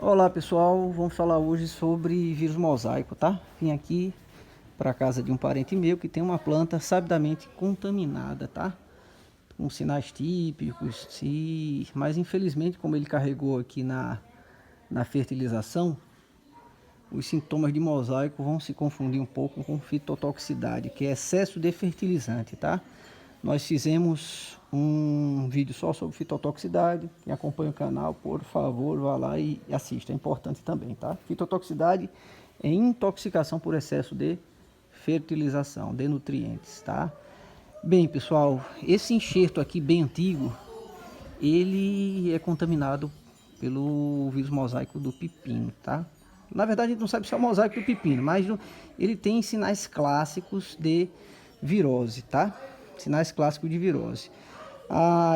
Olá pessoal, vamos falar hoje sobre vírus mosaico, tá? Vim aqui para casa de um parente meu que tem uma planta sabidamente contaminada, tá? Com sinais típicos, mas infelizmente como ele carregou aqui na fertilização, os sintomas de mosaico vão se confundir um pouco com fitotoxicidade, que é excesso de fertilizante, tá? Nós fizemos um vídeo só sobre fitotoxicidade. Quem acompanha o canal, por favor, vá lá e assista. É importante também, tá? Fitotoxicidade é intoxicação por excesso de fertilização, de nutrientes, tá? Bem, pessoal, esse enxerto aqui bem antigo, ele é contaminado pelo vírus mosaico do pepino, tá? Na verdade, a gente não sabe se é o mosaico do pepino, mas ele tem sinais clássicos de virose, tá? Sinais clássicos de virose.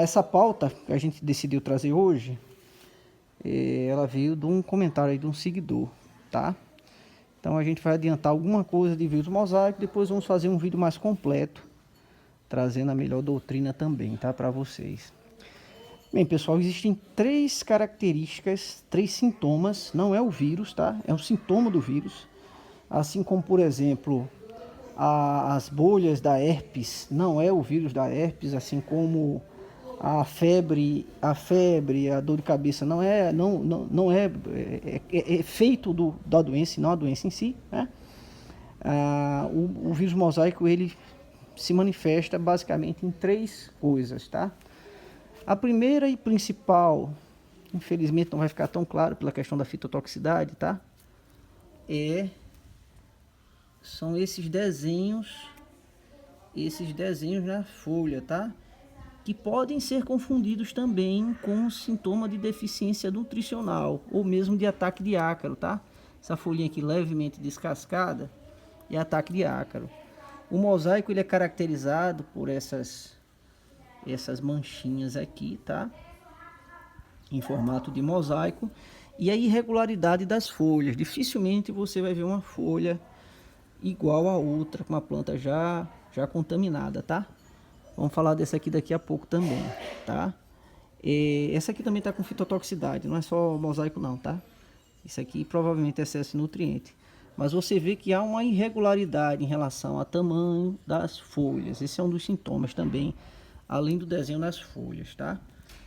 Essa pauta que a gente decidiu trazer hoje, ela veio de um comentário aí de um seguidor, tá? Então a gente vai adiantar alguma coisa de vírus mosaico, depois vamos fazer um vídeo mais completo, trazendo a melhor doutrina também, tá? Para vocês. Bem, pessoal, existem três características, três sintomas, não é o vírus, tá? É um sintoma do vírus. Assim como, por exemplo, as bolhas da herpes, não é o vírus da herpes, assim como a febre, a dor de cabeça não é, é efeito da doença, não a doença em si, né? O vírus mosaico, ele se manifesta basicamente em três coisas, tá? A primeira e principal, infelizmente não vai ficar tão claro pela questão da fitotoxicidade, tá? São esses desenhos na folha, tá? Que podem ser confundidos também com sintoma de deficiência nutricional ou mesmo de ataque de ácaro, tá? Essa folhinha aqui levemente descascada é ataque de ácaro. O mosaico ele é caracterizado por essas manchinhas aqui, tá? Em formato de mosaico, e a irregularidade das folhas. Dificilmente você vai ver uma folha igual a outra com a planta já contaminada, tá? Vamos falar dessa aqui daqui a pouco também, tá? Essa aqui também tá com fitotoxicidade, não é só mosaico não, tá? Isso aqui provavelmente é excesso de nutriente. Mas você vê que há uma irregularidade em relação ao tamanho das folhas. Esse é um dos sintomas também, além do desenho nas folhas, tá?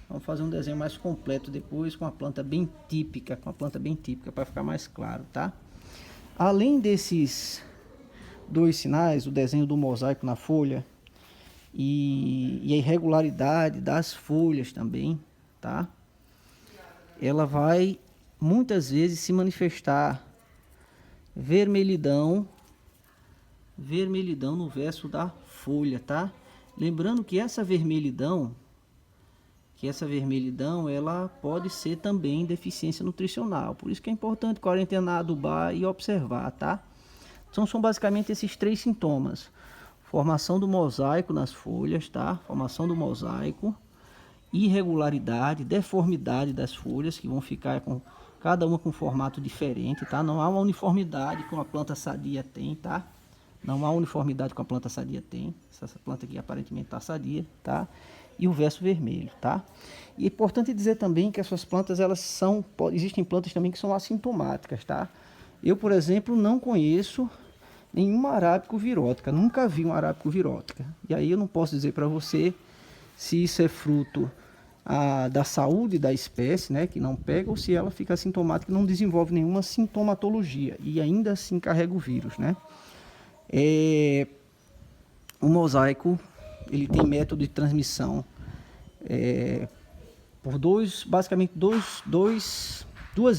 Vamos fazer um desenho mais completo depois com a planta bem típica, para ficar mais claro, tá? Além desses dois sinais, o desenho do mosaico na folha e a irregularidade das folhas também, tá? Ela vai muitas vezes se manifestar vermelhidão no verso da folha, tá? Lembrando que essa vermelhidão ela pode ser também deficiência nutricional. Por isso que é importante quarentenar, adubar e observar, tá? Então são basicamente esses três sintomas. Formação do mosaico nas folhas, tá? Formação do mosaico, irregularidade, deformidade das folhas, que vão ficar com cada uma com formato diferente, tá? Não há uma uniformidade que uma planta sadia tem, tá? Não há uniformidade que a planta sadia tem. Essa planta aqui aparentemente está sadia, tá? E o verso vermelho, tá? E é importante dizer também que essas plantas, existem plantas também que são assintomáticas, tá? Eu, por exemplo, não conheço nenhuma arábico virótica, nunca vi uma arábico virótica. E aí eu não posso dizer para você se isso é fruto da saúde da espécie, né, que não pega, ou se ela fica assintomática e não desenvolve nenhuma sintomatologia e ainda assim carrega o vírus, né? O mosaico ele tem método de transmissão por basicamente duas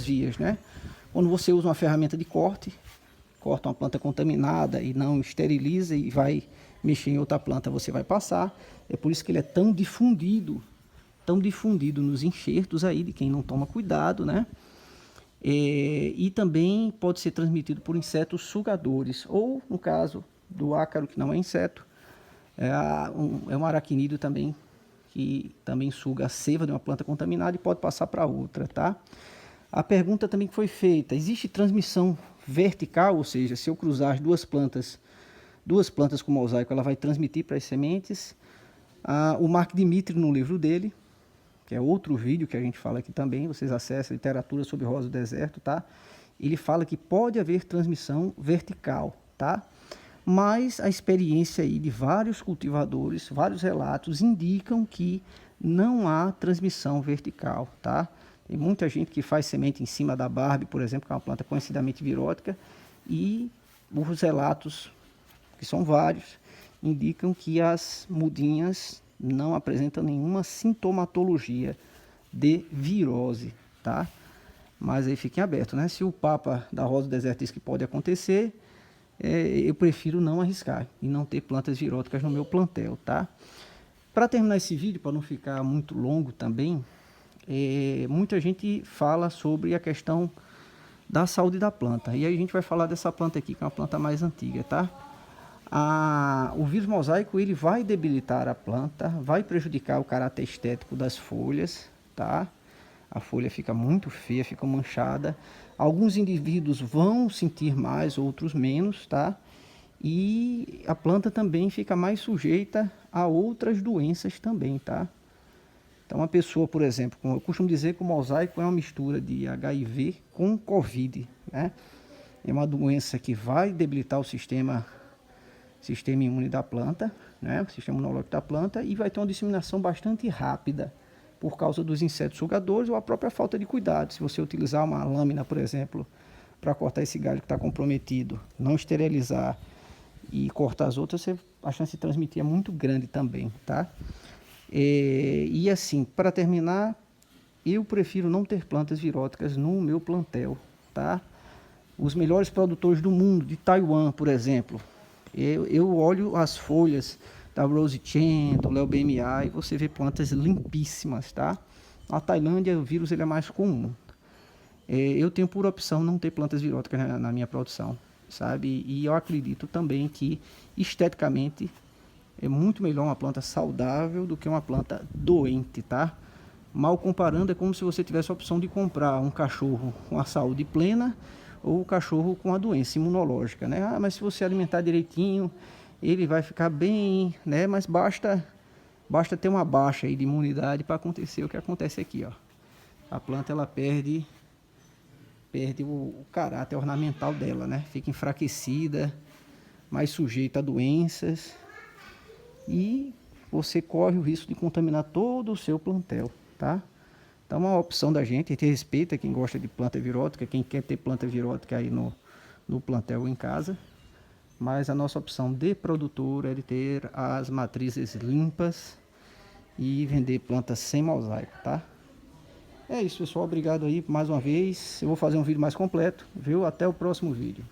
vias, né? Quando você usa uma ferramenta de corta uma planta contaminada e não esteriliza e vai mexer em outra planta, você vai passar. É por isso que ele é tão difundido nos enxertos aí de quem não toma cuidado, né? E também pode ser transmitido por insetos sugadores, ou no caso do ácaro, que não é inseto, é um aracnídeo também, que também suga a seiva de uma planta contaminada e pode passar para outra, tá? A pergunta também que foi feita, existe transmissão vertical, ou seja, se eu cruzar as duas plantas com mosaico, ela vai transmitir para as sementes? O Mark Dimitri, no livro dele, que é outro vídeo que a gente fala aqui também, vocês acessam Literatura sobre Rosa do Deserto, tá? Ele fala que pode haver transmissão vertical, tá? Mas a experiência aí de vários cultivadores, vários relatos indicam que não há transmissão vertical, tá? Tem muita gente que faz semente em cima da Barbie, por exemplo, que é uma planta conhecidamente virótica, e os relatos, que são vários, indicam que as mudinhas não apresentam nenhuma sintomatologia de virose, tá? Mas aí fiquem abertos, né? Se o Papa da Rosa do Deserto diz que pode acontecer, eu prefiro não arriscar e não ter plantas viróticas no meu plantel, tá? Para terminar esse vídeo, para não ficar muito longo também, muita gente fala sobre a questão da saúde da planta. E aí a gente vai falar dessa planta aqui, que é uma planta mais antiga, tá? O vírus mosaico, ele vai debilitar a planta, vai prejudicar o caráter estético das folhas, tá? A folha fica muito feia, fica manchada. Alguns indivíduos vão sentir mais, outros menos, tá? E a planta também fica mais sujeita a outras doenças também, tá? Então, uma pessoa, por exemplo, eu costumo dizer que o mosaico é uma mistura de HIV com Covid, né? É uma doença que vai debilitar o sistema imune da planta, né? O sistema imunológico da planta, e vai ter uma disseminação bastante rápida por causa dos insetos sugadores ou a própria falta de cuidado. Se você utilizar uma lâmina, por exemplo, para cortar esse galho que está comprometido, não esterilizar e cortar as outras, a chance de transmitir é muito grande também, tá? E assim, para terminar, eu prefiro não ter plantas viróticas no meu plantel, tá? Os melhores produtores do mundo, de Taiwan, por exemplo, eu olho as folhas da Rose Chen, do Leo BMA, e você vê plantas limpíssimas, tá? Na Tailândia o vírus ele é mais comum. Eu tenho por opção não ter plantas viróticas na minha produção, sabe? E eu acredito também que esteticamente é muito melhor uma planta saudável do que uma planta doente, tá? Mal comparando, é como se você tivesse a opção de comprar um cachorro com a saúde plena ou um cachorro com a doença imunológica, né? Ah, mas se você alimentar direitinho, ele vai ficar bem, né? Mas basta ter uma baixa aí de imunidade para acontecer o que acontece aqui, ó. A planta ela perde o caráter ornamental dela, né? Fica enfraquecida, mais sujeita a doenças, e você corre o risco de contaminar todo o seu plantel, tá? Então é uma opção da gente, a gente respeita quem gosta de planta virótica, quem quer ter planta virótica aí no plantel ou em casa, mas a nossa opção de produtor é de ter as matrizes limpas e vender plantas sem mosaico, tá? É isso, pessoal, obrigado aí mais uma vez. Eu vou fazer um vídeo mais completo, viu? Até o próximo vídeo.